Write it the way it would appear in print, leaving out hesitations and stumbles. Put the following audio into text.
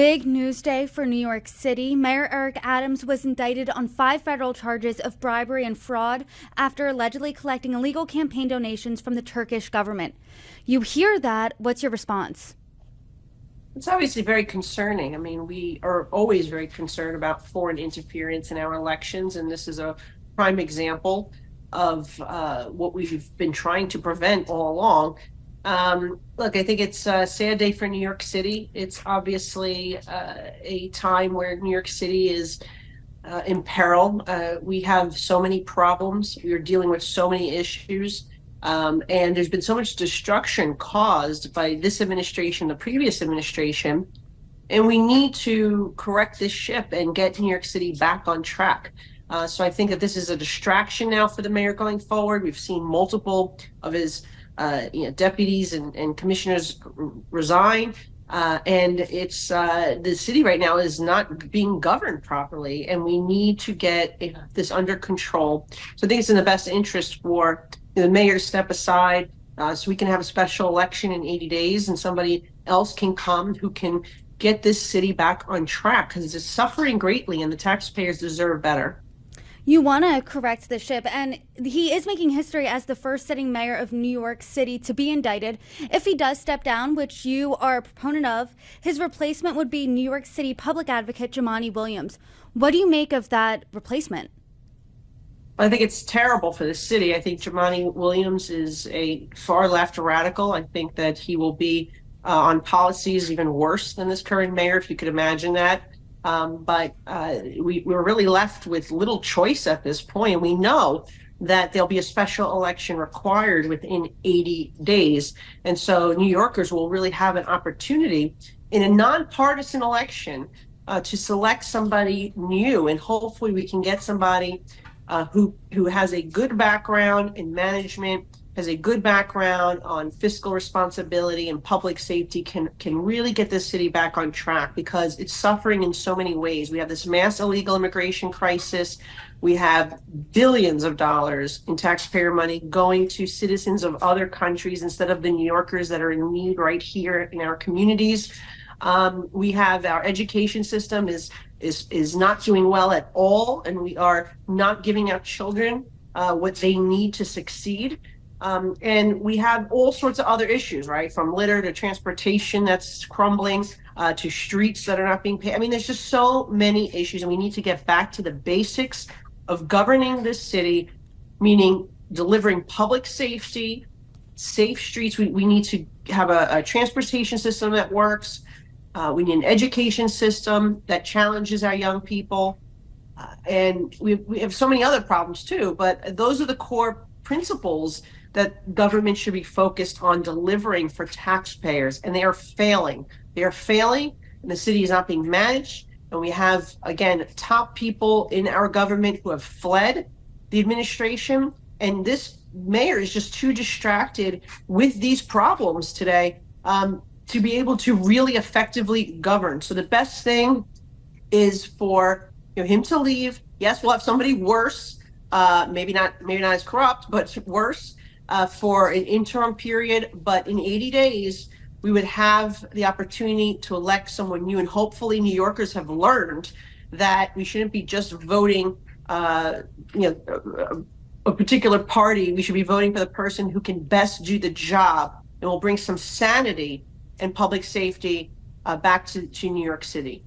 Big news day for New York City. Mayor Eric Adams was indicted on 5 federal charges of bribery and fraud after allegedly collecting illegal campaign donations from the Turkish government. You hear that, what's your response? It's obviously very concerning. I mean, we are always very concerned about foreign interference in our elections, and this is a prime example of what we've been trying to prevent all along. Look, I think it's a sad day for New York City. It's obviously a time where New York City is in peril. We have so many problems. We are dealing with so many issues. And there's been so much destruction caused by this administration, the previous administration, and we need to correct this ship and get New York City back on track. So I think that this is a distraction now for the mayor going forward. We've seen multiple of his deputies and commissioners resign. And it's the city right now is not being governed properly, and we need to get this under control. So I think it's in the best interest for the mayor to step aside so we can have a special election in 80 days and somebody else can come who can get this city back on track, because it's suffering greatly and the taxpayers deserve better. You want to correct the ship, and he is making history as the first sitting mayor of New York City to be indicted. If he does step down, which you are a proponent of, his replacement would be New York City public advocate Jumaane Williams. What do you make of that replacement? I think it's terrible for the city. I think Jumaane Williams is a far left radical. I think that he will be on policies even worse than this current mayor, if you could imagine that. But we're really left with little choice at this point. And we know that there'll be a special election required within 80 days. And so New Yorkers will really have an opportunity in a nonpartisan election to select somebody new. And hopefully we can get somebody who has a good background in management, has a good background on fiscal responsibility and public safety, can really get this city back on track, because it's suffering in so many ways. We have this mass illegal immigration crisis. We have billions of dollars in taxpayer money going to citizens of other countries instead of the New Yorkers that are in need right here in our communities. We have our education system is not doing well at all, and we are not giving our children what they need to succeed. And we have all sorts of other issues, right? From litter to transportation that's crumbling, to streets that are not being paid. I mean, there's just so many issues, and we need to get back to the basics of governing this city, meaning delivering public safety, safe streets. We need to have a transportation system that works. We need an education system that challenges our young people. And we have so many other problems too, but those are the core principles that government should be focused on delivering for taxpayers, and they are failing. They are failing, and the city is not being managed. And we have, again, top people in our government who have fled the administration, and this mayor is just too distracted with these problems today to be able to really effectively govern. So the best thing is for him to leave. Yes, we'll have somebody worse, maybe not as corrupt, but worse, for an interim period. But in 80 days, we would have the opportunity to elect someone new. And hopefully New Yorkers have learned that we shouldn't be just voting a particular party. We should be voting for the person who can best do the job and will bring some sanity and public safety back to New York City.